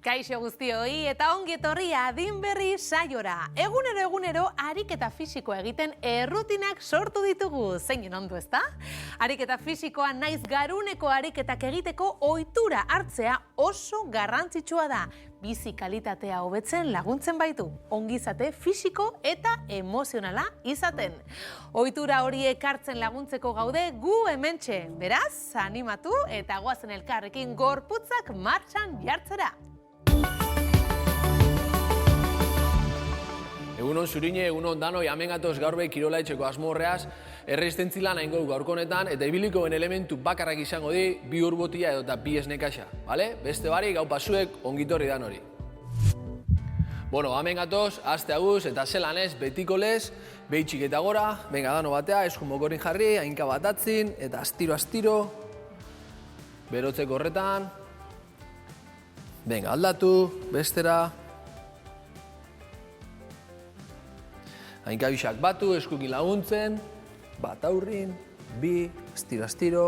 Kaixo guztioi eta ongi etorri Adin Berri saiora. Egunero ariketa fisikoa egiten errutinak sortu ditugu. Zeinen ondo, ezta? Ariketa fisikoa naiz garuneko ariketak egiteko ohitura hartzea oso garrantzitsua da. Bizi kalitatea hobetzen laguntzen baitu. Ongizate fisiko eta emozionala izaten. Ohitura horiek hartzen laguntzeko gaude gu hementxe. Beraz, animatu eta goazen elkarrekin gorputzak martxan jartzera. Egunon zurine, egunon danoi, hemen gatoz gaur behi kirola etxeko asmorreaz, erreztentzila nahi gogu gaurko honetan, eta ibiliko ben elementu bakarrak izango di, bi urbotia edo eta bi esnekaxa, bale? Beste barik, hau pasuek, ongitorri dan hori. Bueno, hemen gatoz, aste aguz, eta zelan ez, betiko lez, behitxik eta gora, benga dano batea, eskun mokorin jarri, hainka bat atzin, eta astiro, berotzeko horretan, benga aldatu, bestera, hainka bisak batu, eskukin laguntzen, bat aurrin, bi, astiro,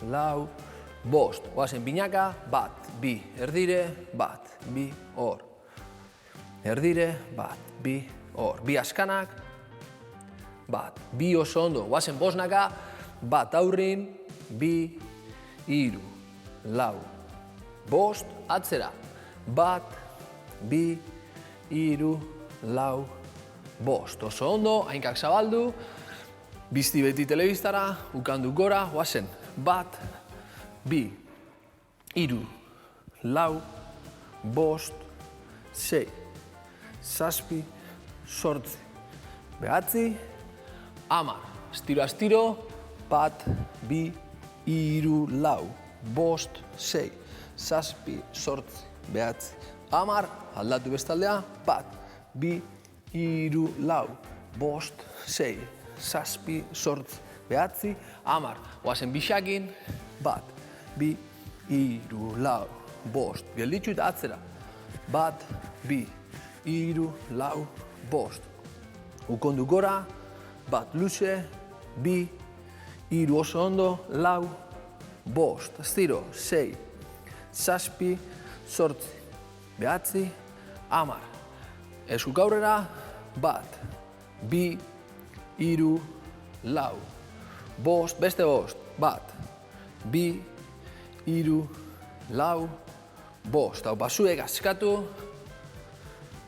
lau, bost. Oazen binaka, bat, bi, erdire, bat, bi, hor. Erdire, bat, bi, hor. Bi askanak, bat, bi oso ondo. Oazen bosnaka, bat aurrin, bi, hiru, lau, bost, atzera. Bat, bi, hiru, lau, bost. Oso ondo, hainkak zabaldu, bizti beti telebistara, ukandu gora, oazen, bat, bi, hiru, lau, bost, sei, zazpi, sortzi, behatzi, hamar. Astiro, bat, bi, hiru, lau, bost, sei, zazpi, sortzi, behatzi, hamar, aldatu bestaldea, bat, bi, hiru, lau, bost, sei, zazpi, sortzi, behatzi, hamar. Oazen bixakin, bat, bi, hiru, lau, bost. Gelditxu eta atzera. Bat, bi, hiru, lau, bost. Ukondu gora, bat luze, bi, hiru oso ondo, lau, bost. Astiro, sei, zazpi, sortzi, behatzi, hamar. Eskuk aurrera, bat, bi, hiru, lau, bost, beste bost, bat, bi, hiru, lau, bost. Hau pasuek askatu,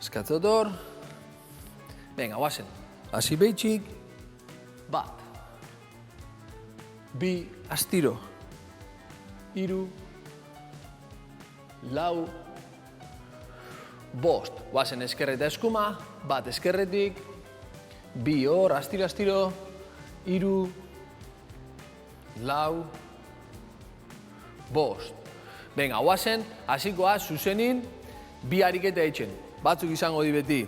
eskatzotor, venga, guazen, hasi behitxik, bat, bi, astiro, hiru, lau, bost. Guazen eskerreta eskuma, bat eskerretik, bi hor, astiro, hiru, lau, bost. Venga, guazen, hasikoa zuzenin, bi ariketa eitzen. Batzuk izango di beti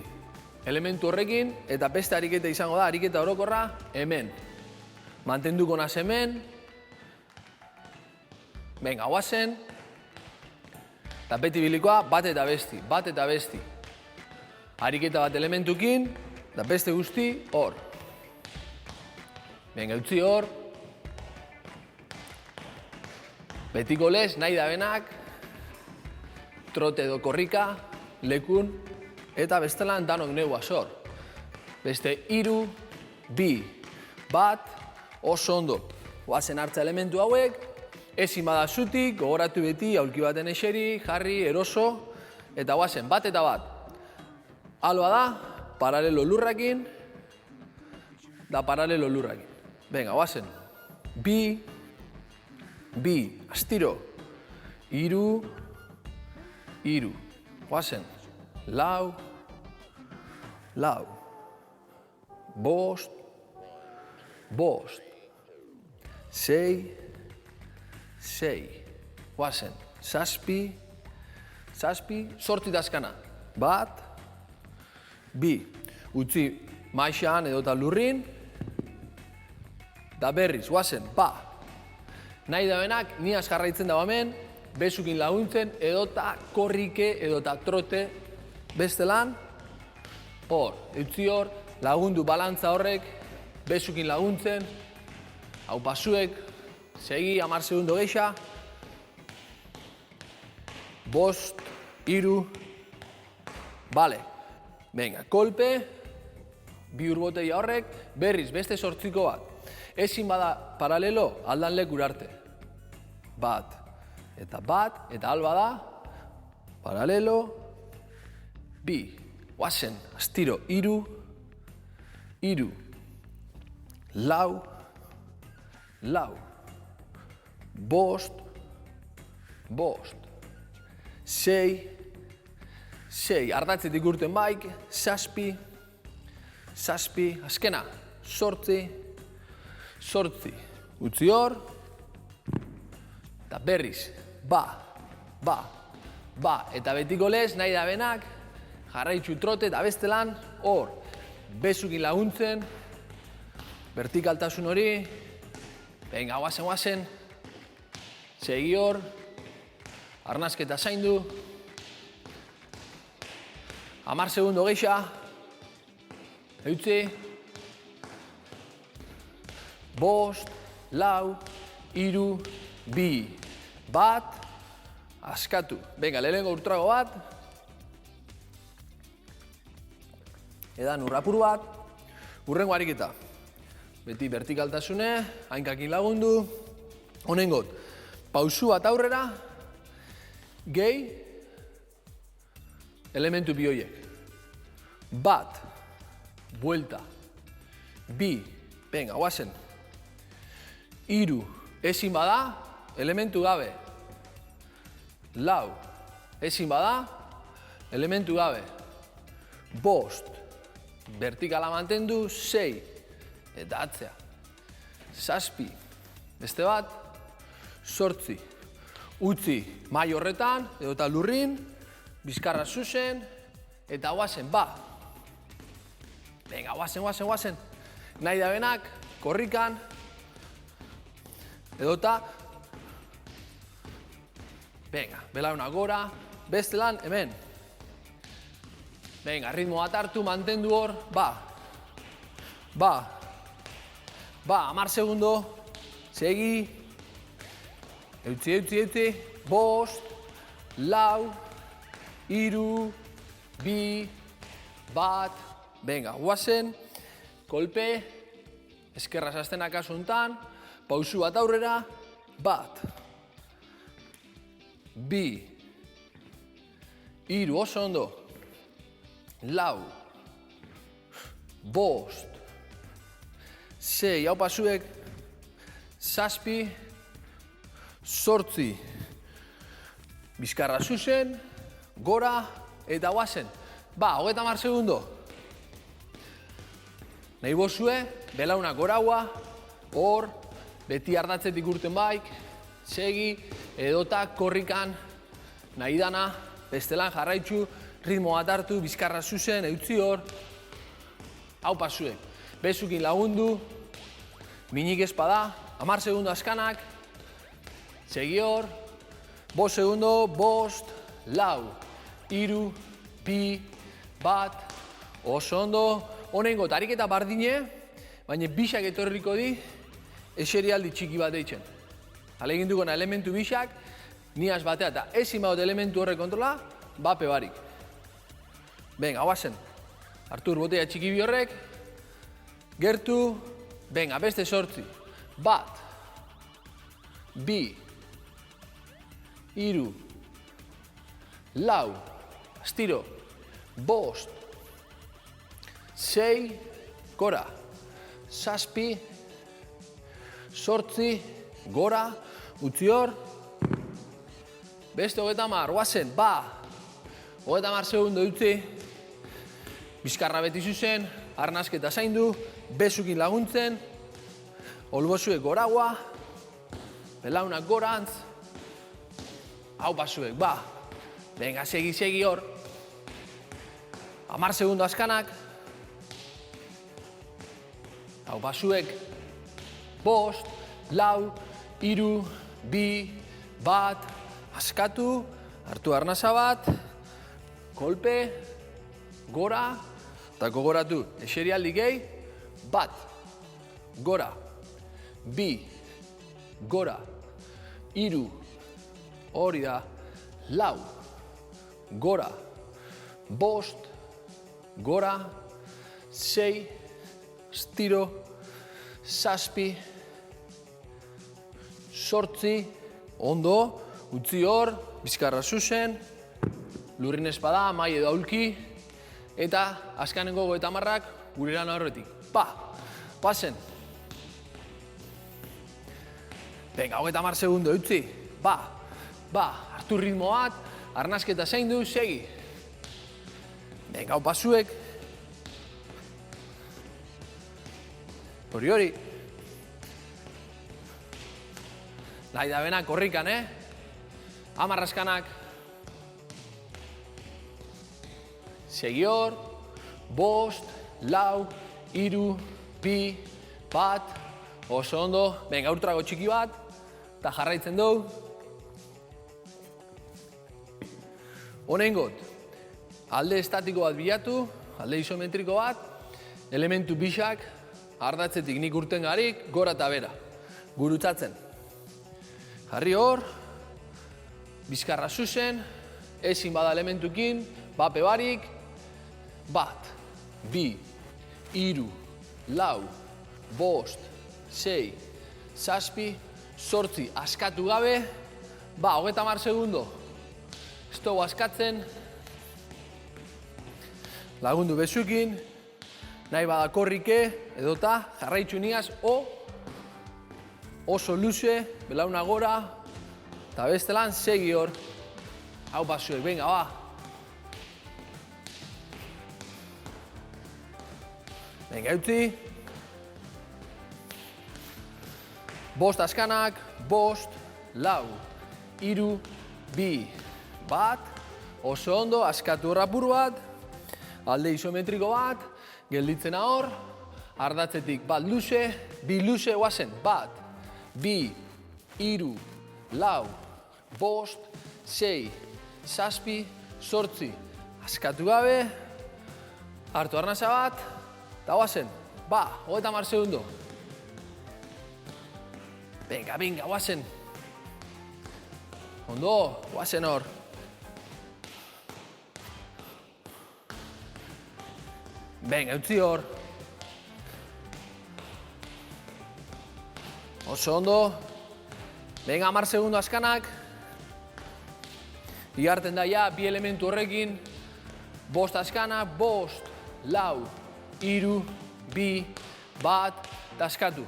elementu horrekin, eta beste ariketa izango da, ariketa orokorra, hemen. Mantenduko naz hemen. Venga, guazen. Eta beti bilikoa, bat eta besti. Ariketa bat elementukin, eta beste guzti, hor. Venga, utzi hor. Betiko lez, nahi da benak, trote edo korrika, lekun, eta bestelan danok negua zor. Beste hiru, bi, bat, oso ondo. Oazen hartza elementu hauek, ezin bada zutik, gogoratu beti, aulki baten eseri, jarri, eroso, eta oazen bat eta bat. Aloa da, paralelo lurrakin, da paralelo lurrakin. Venga, oazen, bi, astiro, hiru, oazen, lau, bost, sei, oazen, zazpi, sortzi dazkana, bat, bi, utzi maixan edota lurrin, da berriz, oazen, ba, nahi da benak, niaz jarraitzen dago hemen, besukin laguntzen, edota korrike, edota trote, bestelan, hor, utzi hor, lagundu balantza horrek, besukin laguntzen, hau pasuek, segi, 10 segundo geixa, bost, iru, bale. Venga, kolpe, bi urbotegia horrek, berriz beste 8 bat. Ezin bada paralelo, aldan lekura arte. Bat, eta alba da, paralelo, bi, guazen, astiro, iru, lau, bost, sei, ardatzetik urten baik, zazpi, azkena, sortzi, utzi hor, eta berriz, eta betiko lez, nahi da benak, jarraitzu trote eta bestelan, hor, bezukin laguntzen, vertikaltasun hori, venga, guazen, segi hor, arnazketa zaindu, 10 segundo geixa, eutzi, bost, lau, iru, bi, bat, askatu. Venga, lehenengo urtrago bat, edan urrapur bat, urrengo ariketa. Beti vertikaltasune, hainkakin lagundu, honengot, pausu bat aurrera, gehi, elementu bi horiek. Bat, buelta, bi, venga, guazen, iru, ezin bada, elementu gabe, lau, ezin bada, elementu gabe, bost, vertikala mantendu, sei, eta atzea, zazpi, beste bat, sortzi, utzi, mai horretan, edota lurrin, bizkarra zuzen, eta guazen, venga, guazen, nahi da benak, korrikan, edota, venga, belauna gora, bestelan, hemen, venga, ritmo bat hartu, mantendu hor, 10 segundo, segi, eutzi, bost, lau, iru, bi, bat, venga, guazen, kolpe, eskerra zaztena kasuntan, pausu bat aurrera, bat, bi, iru, oso ondo, lau, bost, sei, hau pasuek, zazpi, sortzi, bizkarra zuzen, gora, eta guazen. 30 segundo. Nahi bozue, belauna goraua, hor, beti ardatzetik urten baik, segi, edota korrikan, nahi dana, bestelan jarraitzu, ritmo bat hartu, bizkarra zuzen, eutzi hor, hau pasuek. Bezukin lagundu, minik espada, 10 segundo askanak, segi hor, 5 segundo, bost, lau, iru, bi, bat, oso ondo, honengo tariketa bardine, baina bisak etorriko di, eserialdi txiki bat eitzen. Alegin duguna elementu bisak, niaz batea eta ezin badot elementu horrek kontrola, bape barik. Venga, guazen, Artur botea txiki bi horrek, gertu, venga, beste 8, bat, bi, iru, lau, astiro, bost, sei, gora, zazpi, sortzi, gora, utzi hor, beste 30, guazen, 30 segundo utzi, bizkarra beti zuzen, arnazketa zaindu, bezukin laguntzen, olbozuek goraua, belaunak gorantz, hau pasuek, venga, segi hor, 10 segundo askanak, hau pasuek, bost, lau, iru, bi, bat, askatu, hartu arnaza bat, kolpe, gora, eta gogoratu, eserialdi gehi, bat, gora, bi, gora, iru, hori da, lau, gora, 5, gora, 6, estiro, 7, 8, ondo, utzi hor, bizkarra zuzen, lurrin espada, mai edo aulki, eta azkanengo 30ak gure lan aurretik. Pasen. Venga, 30 segundo, utzi. Hartu ritmo bat, arnasketa zaindu, segi. Venga, pasuek. Hori. Nahi da benak korrikan, 10 askanak. Segi hor, 5, 4, 3, 2, 1, oso ondo. Venga, urtrago txiki bat, eta jarraitzen dugu. Honengot, alde estatiko bat bilatu, alde isometriko bat, elementu bisak, ardatzetik nik urten garik, gora eta bera. Gurutzatzen. Jarri hor, bizkarra zuzen, ezin bada elementukin, bape barik, 1, 2, 3, 4, 5, 6, 7, 8, askatu gabe, 30 segundo. Ez dugu askatzen, lagundu bezukin, nahi bada korrike, edota jarraitzu niaz, oso luze, belauna gora, eta bestelan segi hor. Hau pasuek, venga, Venga, eutzi. 5 askanak, 5, 4, 3, 2, 1, oso ondo, askatu rapur bat, alde isometriko bat, gelditzen hor, ardatzetik 1 luze, 2 luze, guazen, 1, 2, 3, 4, 5, 6, 7, 8, askatu gabe, hartu arnasa bat, eta guazen, 30 segundo. Venga, guazen. Ondo, guazen hor. Venga, utzi hor. Oso ondo. Venga, 10 segundo askanak. Igarten da ja, 2 elementu horrekin. 5 askanak, 5, 4, 3, 2, 1, eta askatu.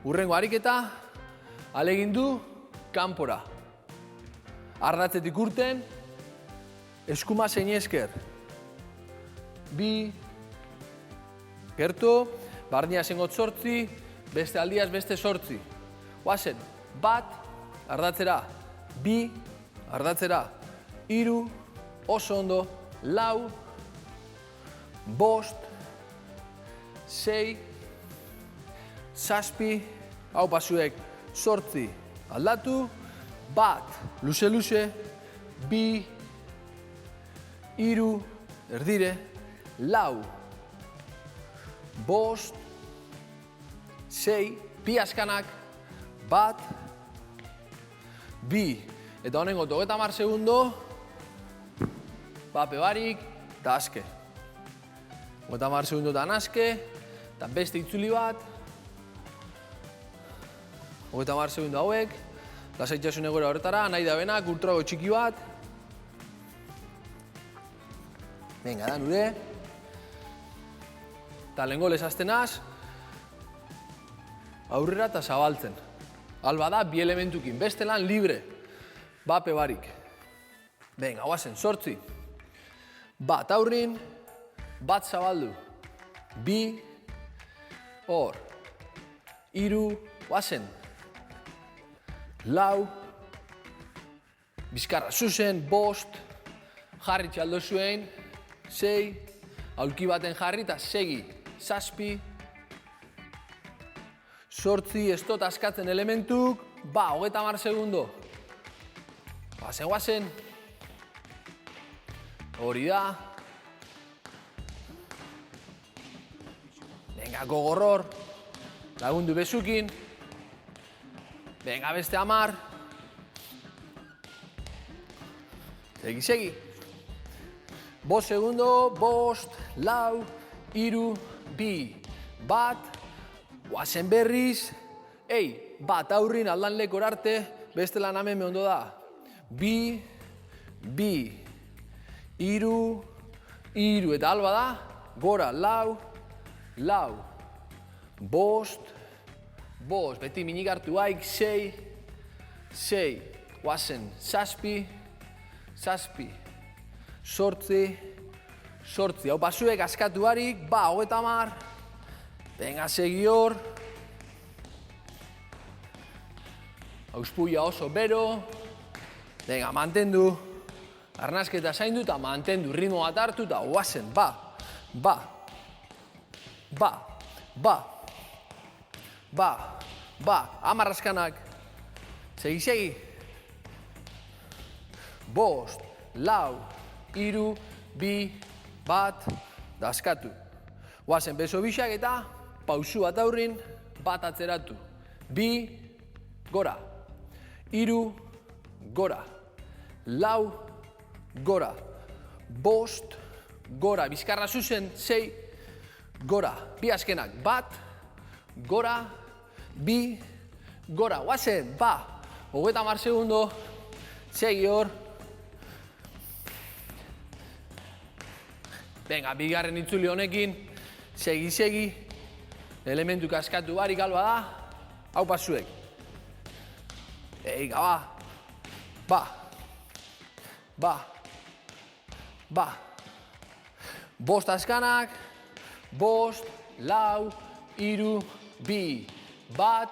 Hurrengo ariketa, alegindu, kanpora. Ardatzetik urten, eskuma zein esker. 2, gertu, barnia zengot 8, beste aldiaz beste 8. Guazen, 1, ardatzera, 2, ardatzera, 3, oso ondo, 4, 5, 6, 7, hau pasuek, 8, aldatu, 1, luze, 2, 3, erdire, 4, 5, 6, 2 askanak, 1, 2, eta honengo 30 segundo, bape barik, eta aske. 30 segundo eta aske, eta beste itzuli bat, 30 segundo hauek, lasaitxasun egoera horretara, nahi da benak, ultrago txiki bat. Venga, da nure. Eta lehenko lezaztenaz, aurrera eta zabaltzen. Alba da, 2 elementukin, beste lan libre, bape barik. Venga, guazen, 8. 1 aurrin, 1 zabaldu. 2, hor. 3, guazen. 4, bizkarra zuzen, 5, jarri txaldo zuen, 6, aulki baten jarri eta segi, 7, 8, ez dut askatzen elementuk, 30 segundo. Guazen. Hori da. Venga, gogorror. Lagundu bezukin. Venga, beste 10. Segi. 5 segundo, 5, 4, 3, 2, 1, guazen berriz, bat aurrin aldan lekor arte, beste lan hemen ondo da. 2, 2, 3, 3, eta alba da, gora, 4, 4, 5, 5, beti minik hartu haik, 6, 6, guazen, 7, 7, 8, 8, hau pasuek askatu harik, 30, venga, segi hor, auspuia oso bero, venga, mantendu, arnasketa zaindu eta mantendu, ritmo bat hartu eta guazen, amarraskanak, segi, 5, 4, 3, 2, 1, daskatu. Guazen beso bisak eta pausu bat aurrin, bat atzeratu. 2, gora. 3, gora. 4, gora. 5, gora. Bizkarra zuzen, 6, gora. Bi azkenak, 1, gora, 2, gora. Guazen, 30 segundo, segi hor. Venga, bigarren itzuli honekin, segi, elementu kaskatu barik alba da, hau pasuek. Eiga, bost askanak, 5, 4, 3, 2, 1,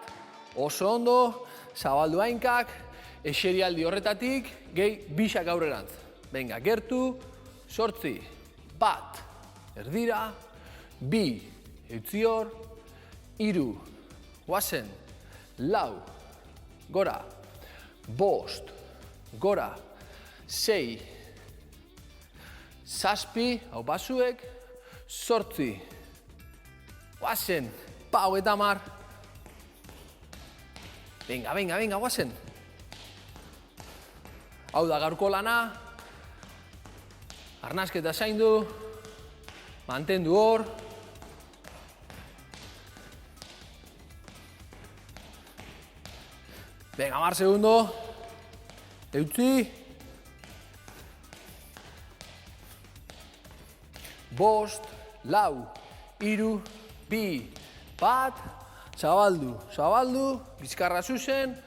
oso ondo, zabaldu hainkak, eserialdi horretatik, gehi bisak aurrerantz. Venga, gertu, 8, 1, erdira, 2, eutzi hor, 3, guazen, 4, gora, 5, gora, 6, 7, hau pasuek, 8, guazen, 30, venga, guazen. Hau da gaurko lana, arnasketa zaindu, mantendu hor. Venga, 10 segundo, eutzi. 5, 4, 3, 2, 1, zabaldu, bizkarra zuzen,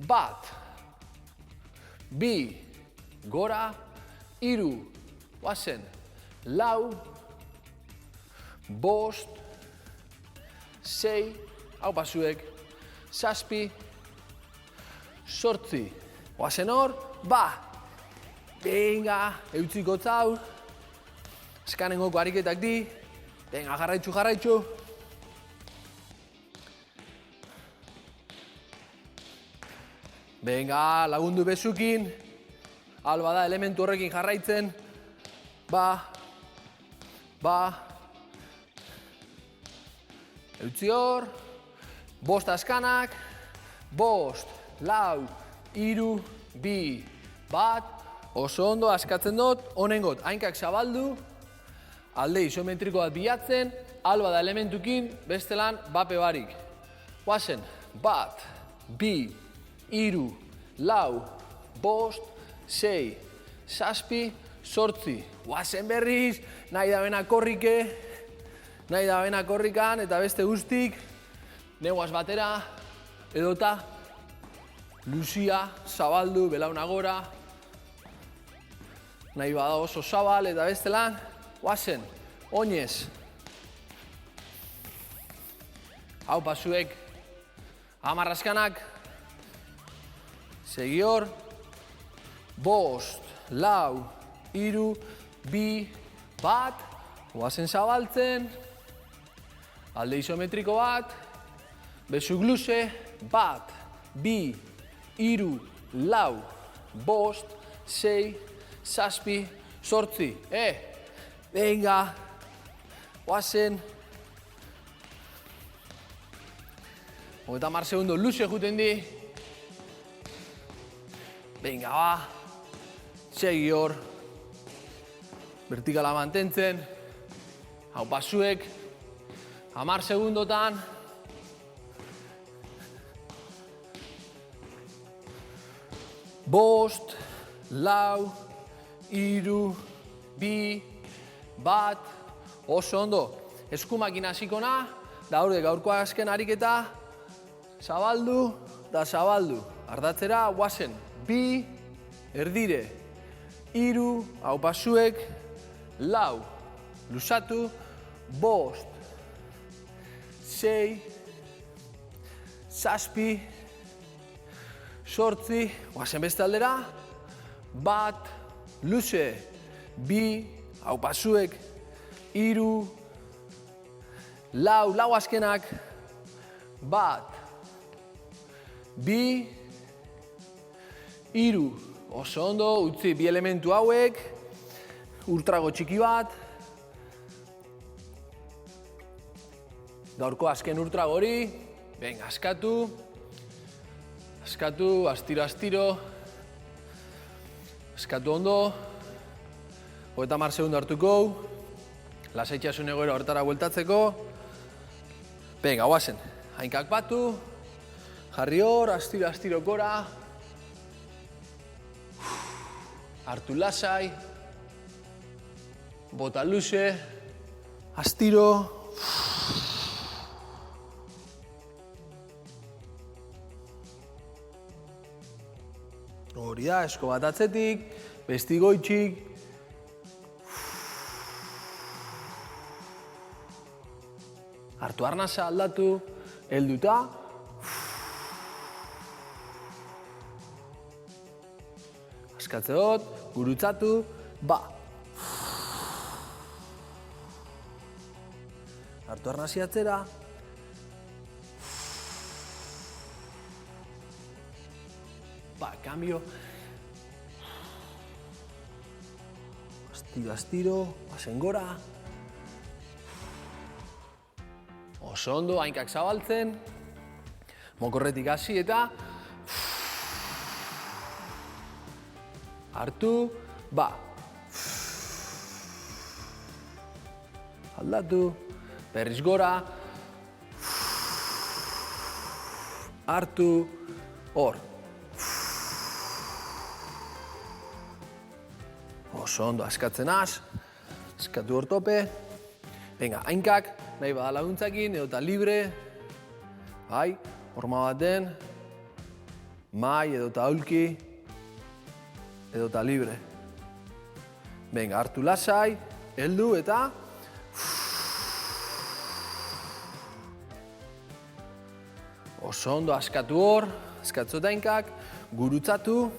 1, 2, gora, 3, guazen, 4, 5, 6, hau pasuek, 7, 8, guazen hor, venga, eutziko zaur, eskanengoko ariketak di, venga, jarraitzu. Venga, lagundu bezukin, alba da elementu horrekin jarraitzen, eutzi hor, 5 askanak, 5, 4, 3, 2, 1, oso ondo askatzen dut, honengot, hainkak zabaldu, alde isometriko bat bilatzen, alba da elementukin, bestelan bape barik. Guazen, 1, 2, 3, 4, 5, 6, 7, 8, guazen berriz, nahi da bena korrikan, eta beste guztik, neguaz batera, edota, luzia, zabaldu, belauna gora, nahi bada oso zabal, eta beste lan, guazen, oinez. Hau pasuek, amarraskanak, segi hor, 5, 4, 3, 2, 1, guazen zabaltzen, alde isometriko bat, bezuk luze, 1, 2, 3, 4, 5, 6, 7, 8, venga, guazen, 30 segundo luze juten di, venga, segi hor, vertikala mantentzen, hau pasuek, 10 segundotan, bost, lau, hiru, bi, bat, oso ondo. Eskumakin hasikona, da hori gaurko azken ariketa, zabaldu eta zabaldu. Ardatzera, guazen, bi, erdire, hiru, hau pasuek, lau, luzatu, bost, sei, zazpi, sortzi, guazen beste aldera, bat, luze, bi, hau pasuek, hiru, lau azkenak, bat, bi, hiru, oso ondo, utzi bi elementu hauek, ultrago txiki bat, gaurko azken ultrago hori, venga, askatu, astiro, askatu ondo, 30 segundo hartuko, lasaitxasun egoera horretara bueltatzeko, venga, guazen, hainkak batu, jarri hor, astiro gora, hartu lasai, bota luze, astiro, hori da, esko bat atzetik, besti goitxik, hartu arnasa aldatu, helduta, askatze dut, gurutzatu, ba. Hartu arnasi atzera, ba, cambio, astiro, pasen gora, oso ondo, hainkak zabaltzen, mokorretik hasi eta hartu, ba. Aldatu, berriz gora, hartu, hor. Oso ondo, askatzen az, askatu hor tope. Venga, hainkak, nahi bada laguntzakin, edota libre, bai, horma baten, mai edota aulki, edota libre. Venga, hartu lasai, heldu eta oso ondo askatu hor, askatzu hainkak, gurutzatu,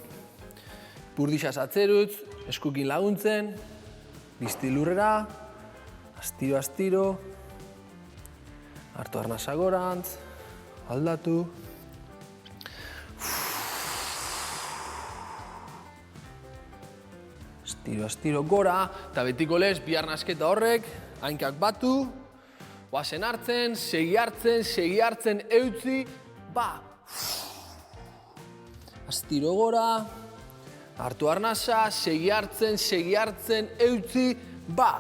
purdixaz atzerutz, eskukin laguntzen, bizti lurrera, astiro, hartu arnasa gorantz, aldatu, astiro gora, eta betiko lez, bi arnasketa horrek, hainkak batu, guazen hartzen, segi hartzen, eutzi, ba. Astiro gora, hartu arnasa, segi hartzen, eutzi, ba.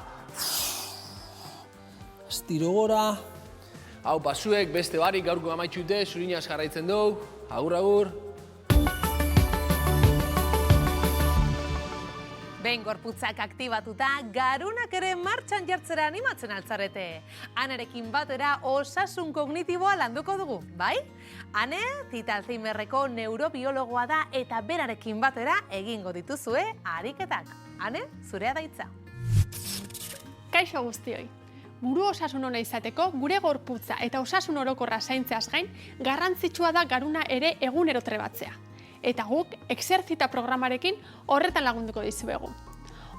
Astiro gora, hau pasuek beste barik gaurko amaitxute, zurinaz jarraitzen dugu, agur. Behin gorputzak aktibatuta, garunak ere martxan jartzera animatzen altzarete. Anerekin batera osasun kognitiboa landuko dugu, bai? Ane, Tita Alzheimerreko neurobiologoa da eta berarekin batera egingo dituzue ariketak. Ane, zurea da hitza. Kaixo guztioi. Buru osasun ona izateko, gure gorputza eta osasun orokorra zaintzeaz gain, garrantzitsua da garuna ere egunero trebatzea. Eta guk, Exercita programarekin horretan lagunduko dizuegu.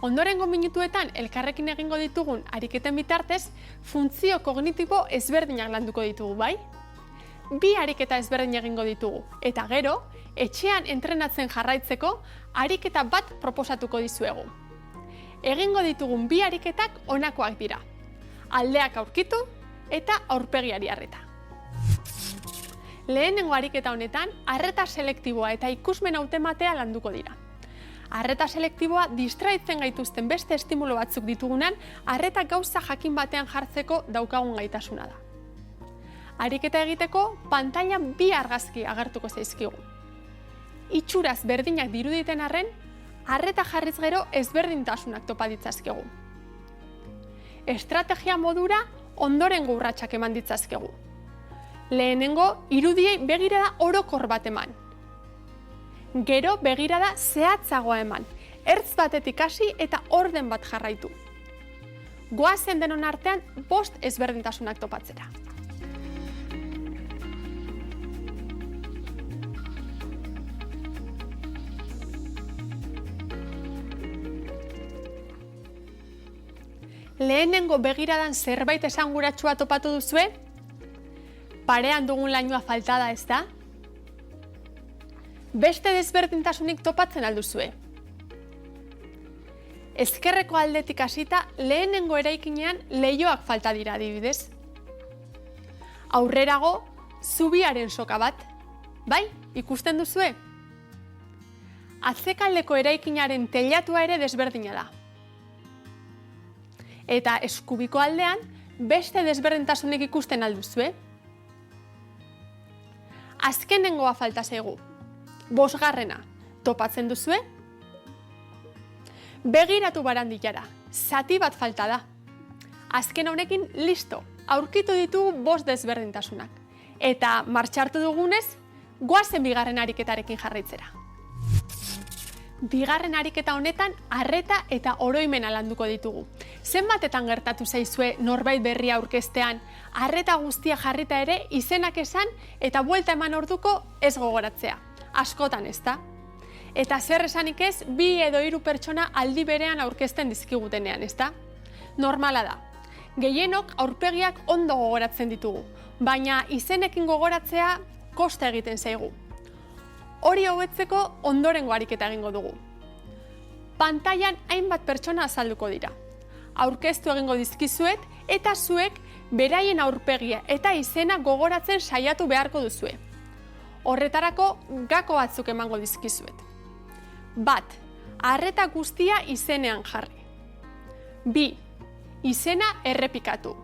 Ondorengo minutuetan elkarrekin egingo ditugun ariketen bitartez, funtzio kognitibo ezberdinak landuko ditugu, bai? 2 ariketa ezberdin egingo ditugu, eta gero, etxean entrenatzen jarraitzeko ariketa bat proposatuko dizuegu. Egingo ditugun 2 ariketak honakoak dira. Aldeak aurkitu eta aurpegiari arreta. Lehenengo ariketa honetan, arreta selektiboa eta ikusmen hautematea landuko dira. Arreta selektiboa distraitzen gaituzten beste estimulo batzuk ditugunan, arreta gauza jakin batean jartzeko daukagun gaitasuna da. Ariketa egiteko, pantailan bi argazki agertuko zaizkigu. Itxuraz berdinak diruditen arren, arreta jarriz gero ezberdintasunak topa ditzazkegu. Estrategia modura ondorengo urratsak eman ditzazkegu. Lehenengo, irudiei begirada orokor bat eman. Gero begirada zehatzagoa eman, ertz batetik hasi eta orden bat jarraitu. Goazen denon artean 5 ezberdintasunak topatzera. Lehenengo begiradan zerbait esanguratsua topatu duzue? Parean dugun lainoa falta da, ez da? Beste desberdintasunik topatzen alduzue. Ezkerreko aldetik hasita lehenengo eraikinean leihoak falta dira adibidez. Aurrerago, zubiaren soka bat. Bai, ikusten duzue? Atzekaldeko eraikinaren teilatua ere desberdina da. Eta eskubiko aldean, beste desberdintasunik ikusten alduzue. Azkenengoa falta zaigu. 5. Topatzen duzue? Begiratu barandilara, zati bat falta da. Azken honekin listo, aurkitu ditugu 5 desberdintasunak. Eta martxartu dugunez, goazen bigarren ariketarekin jarraitzera. Bigarren ariketa honetan arreta eta oroimena landuko ditugu. Zenbatetan gertatu zaizue norbait berria aurkeztean, arreta guztia jarrita ere izenak esan eta buelta eman orduko ez gogoratzea. Askotan, ezta? Eta zer esanik ez, 2 edo 3 pertsona aldi berean aurkezten dizkigutenean, ezta? Normala da. Gehienok aurpegiak ondo gogoratzen ditugu, baina izenekin gogoratzea kosta egiten zaigu. Hori hobetzeko ondorengo ariketa egingo dugu. Pantailan hainbat pertsona azalduko dira. Aurkeztu egingo dizkizuet eta zuek beraien aurpegia eta izena gogoratzen saiatu beharko duzue. Horretarako gako batzuk emango dizkizuet. 1. Arreta guztia izenean jarri. 2. Izena errepikatu.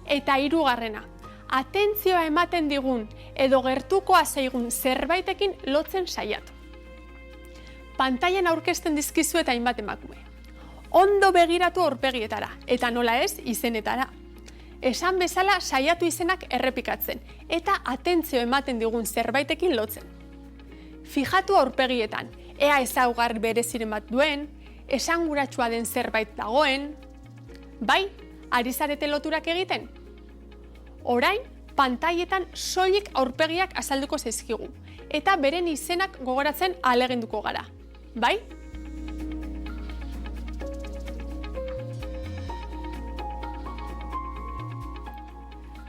Eta 3. Atentzioa ematen digun edo gertukoa zaigun zerbaitekin lotzen saiatu. Pantailan aurkezten dizkizuet hainbat emakume. Ondo begiratu aurpegietara eta nola ez izenetara. Esan bezala saiatu izenak errepikatzen eta atentzio ematen digun zerbaitekin lotzen. Fijatu aurpegietan, ea ezaugarri bereziren bat duen, esanguratsua den zerbait dagoen. Bai, ari zarete loturak egiten? Orain, pantailetan soilik aurpegiak azalduko zaizkigu eta beren izenak gogoratzen ahaleginduko gara. Bai?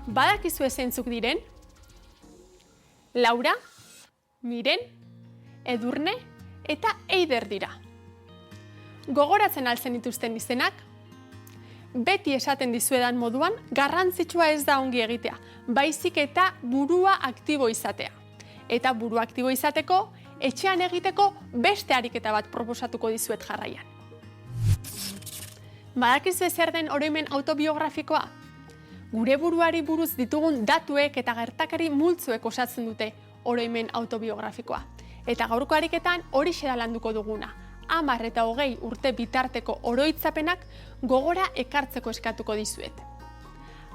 Badakizue zeintzuk diren? Laura, Miren, Edurne eta Eider dira. Gogoratzen altzen dituzten izenak? Beti esaten dizuedan moduan, garrantzitsua ez da ongi egitea, baizik eta burua aktibo izatea. Eta burua aktibo izateko, etxean egiteko beste ariketa bat proposatuko dizuet jarraian. Badakizue zer den oroimen autobiografikoa? Gure buruari buruz ditugun datuek eta gertakari multzuek osatzen dute oroimen autobiografikoa. Eta gaurko ariketan horixe da landuko duguna. 10 eta 20 urte bitarteko oroitzapenak gogora ekartzeko eskatuko dizuet.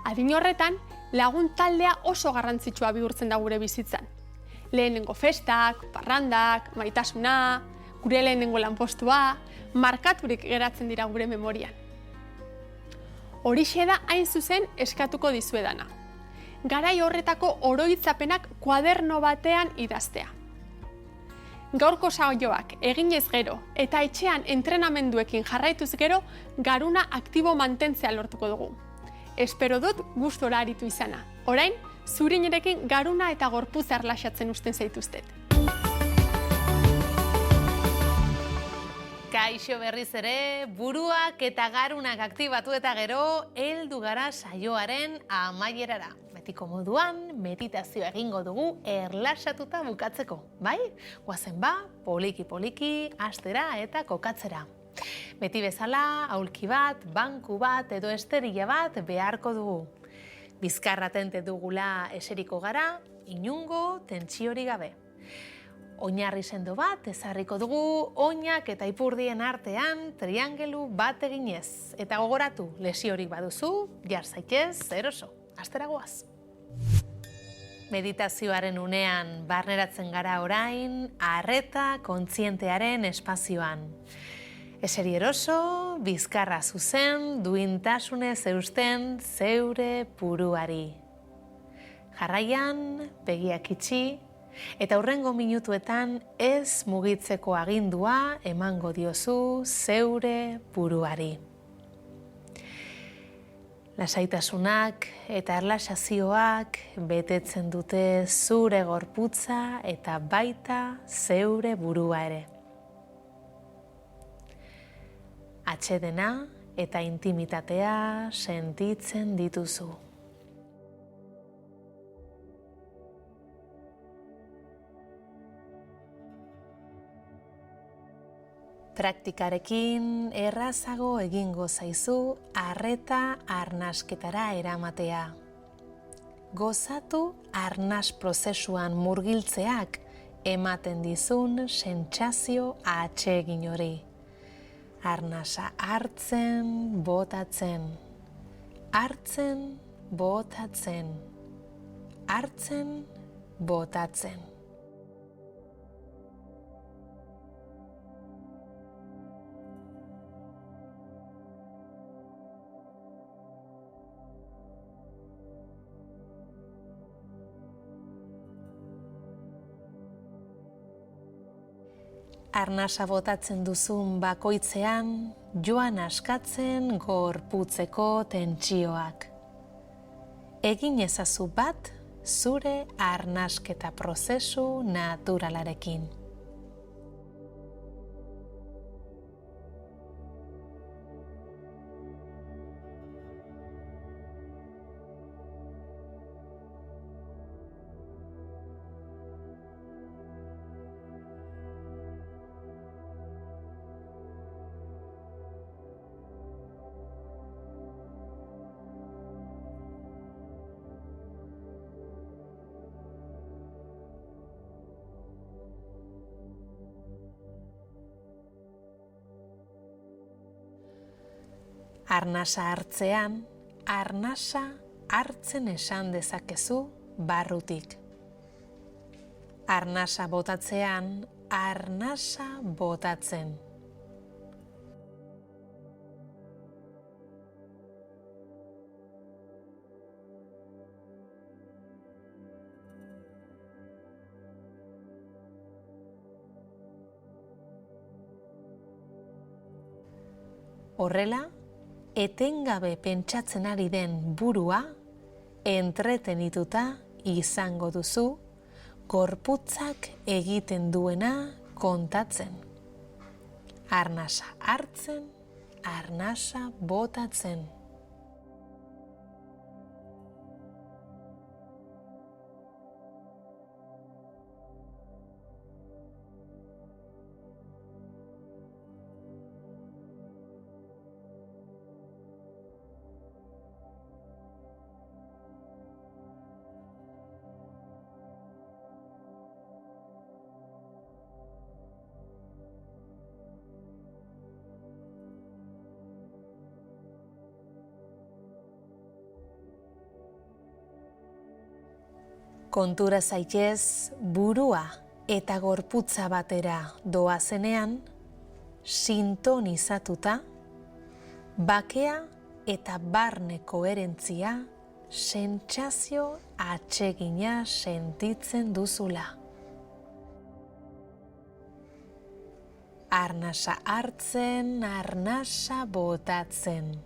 Adin horretan, lagun taldea oso garrantzitsua bihurtzen da gure bizitzan. Lehenengo festak, parrandak, maitasuna, gure lehenengo lanpostua, markaturik geratzen dira gure memorian. Horixe da hain zuzen eskatuko dizuedana. Garai horretako oroitzapenak kuaderno batean idaztea. Gaurko saioak eginez gero eta etxean entrenamenduekin jarraituz gero garuna aktibo mantentzea lortuko dugu. Espero dut gustora aritu izana. Orain, zurinerekin garuna eta gorputza erlaxatzen uzten zaituztet. Kaixo berriz ere, buruak eta garunak aktibatu eta gero, heldu gara saioaren amaierara. Betiko moduan, meditazioa egingo dugu erlaxatuta bukatzeko, bai? Goazen ba, poliki-poliki, astera eta kokatzera. Beti bezala, aulki bat, banku bat edo esterila bat beharko dugu. Bizkarra tente dugula eseriko gara, inungo tentsiori gabe. Oinarri sendo bat ezarriko dugu, oinak eta ipurdien artean triangelu bat eginez. Eta gogoratu, lesiorik baduzu, jar zaitez, eroso. Astera goaz. Meditazioaren unean barneratzen gara orain, arreta kontzientearen espazioan. Eseri eroso, bizkarra zuzen, duintasunez eusten zeure buruari. Jarraian, begiak itxi, eta hurrengo minutuetan ez mugitzeko agindua emango diozu zeure buruari. Lasaitasunak eta erlaxazioak betetzen dute zure gorputza eta baita zeure burua ere. Atsedena eta intimitatea sentitzen dituzu. Praktikarekin errazago egingo zaizu arreta arnasketara eramatea. Gozatu arnas prozesuan murgiltzeak ematen dizun sentsazio atsegin hori. Arnasa hartzen, botatzen. Hartzen, botatzen. Hartzen, botatzen. Arnasa botatzen duzun bakoitzean, joan askatzen gorputzeko tentsioak. Egin ezazu bat zure arnasketa prozesu naturalarekin. Arnasa hartzean, arnasa hartzen esan dezakezu barrutik. Arnasa botatzean, arnasa botatzen. Horrela, etengabe pentsatzen ari den burua, entretenituta izango duzu, gorputzak egiten duena kontatzen. Arnasa hartzen, arnasa botatzen. Kontura zaitez burua eta gorputza batera doazenean, sintonizatuta, bakea eta barne koherentzia, sentsazio atsegina sentitzen duzula. Arnasa hartzen, arnasa botatzen.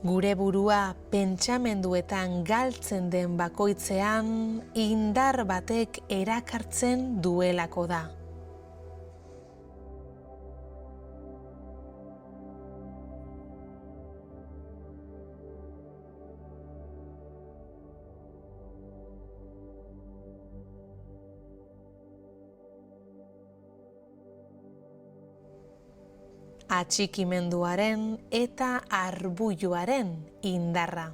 Gure burua pentsamenduetan galtzen den bakoitzean indar batek erakartzen duelako da. Atxikimenduaren eta arbuiluaren indarra.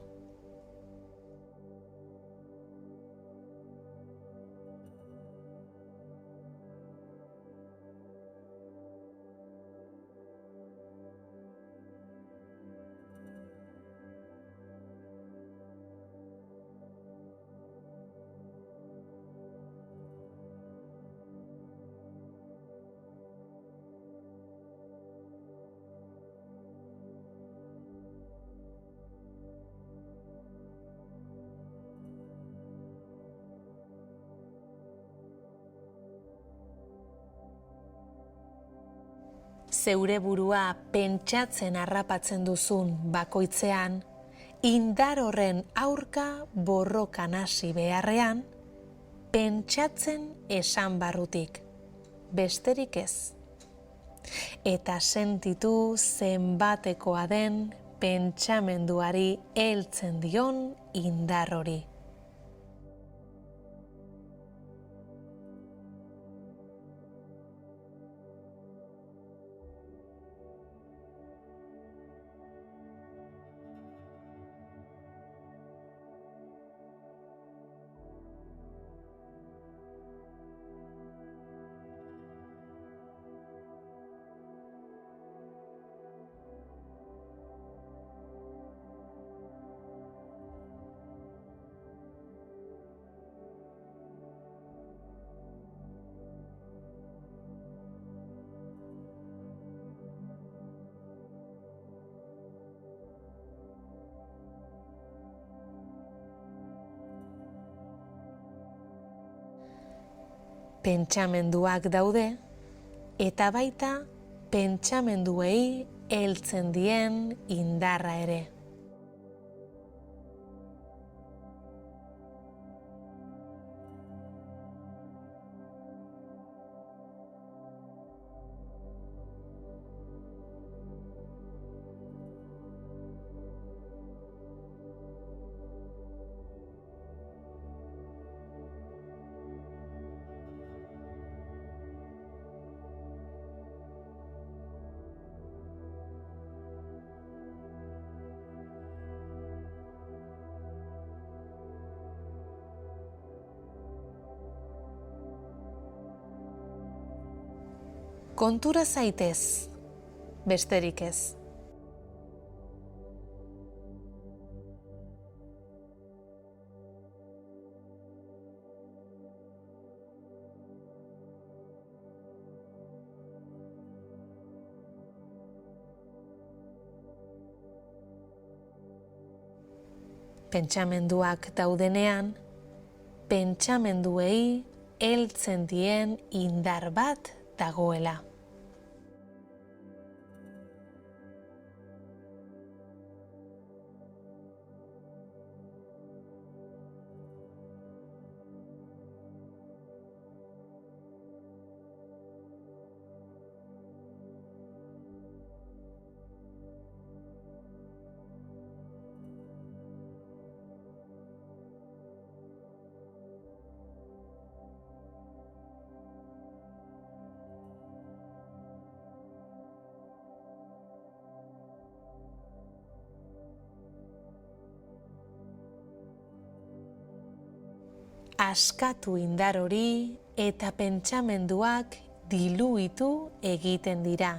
Zeure burua pentsatzen harrapatzen duzun bakoitzean, indar horren aurka borrokan hasi beharrean, pentsatzen esan barrutik, besterik ez. Eta sentitu zenbatekoa den pentsamenduari heltzen dion indar hori. Pentsamenduak daude, eta baita pentsamenduei heltzen dien indarra ere. Kontura zaitez, besterik ez. Pentsamenduak daudenean, pentsamenduei heltzen dien indar bat dagoela. Askatu indar hori eta pentsamenduak diluitu egiten dira.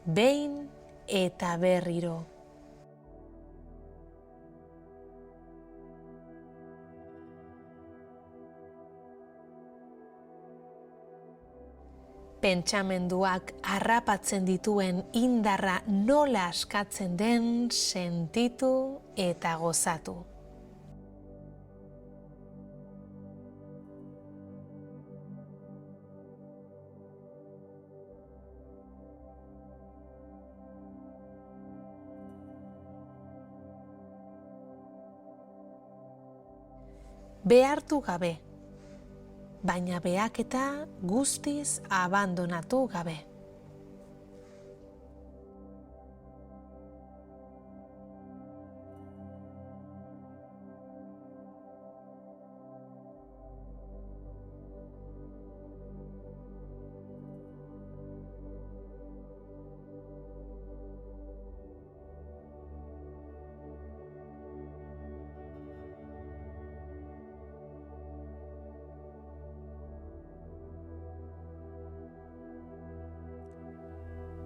Behin eta berriro. Pentsamenduak harrapatzen dituen indarra nola askatzen den sentitu eta gozatu. Behartu gabe, baina behaketa guztiz abandonatu gabe.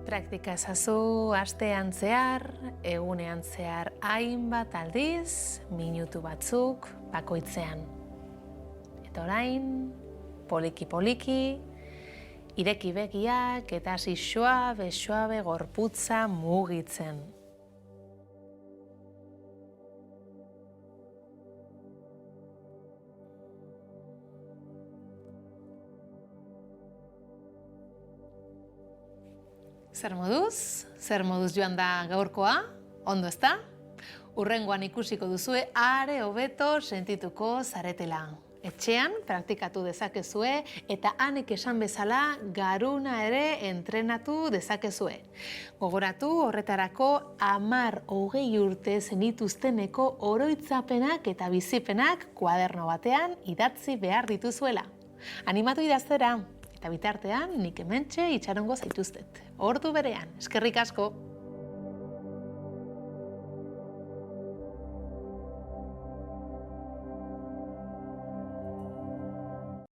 Praktika ezazu astean zehar, egunean zehar hainbat aldiz, minutu batzuk bakoitzean. Eta orain, poliki-poliki, ireki begiak eta hasi suabe gorputza mugitzen. Zer moduz joan da gaurkoa? Ondo ezta? Hurrengoan ikusiko duzue are hobeto sentituko zaretela. Etxean praktikatu dezakezue eta hanek esan bezala garuna ere entrenatu dezakezue. Gogoratu horretarako 10-20 urte zenituzteneko oroitzapenak eta bizipenak kuaderno batean idatzi behar dituzuela. Animatu idaztera! Eta bitartean, nik hementxe itxarongo zaituztet. Ordu berean, eskerrik asko!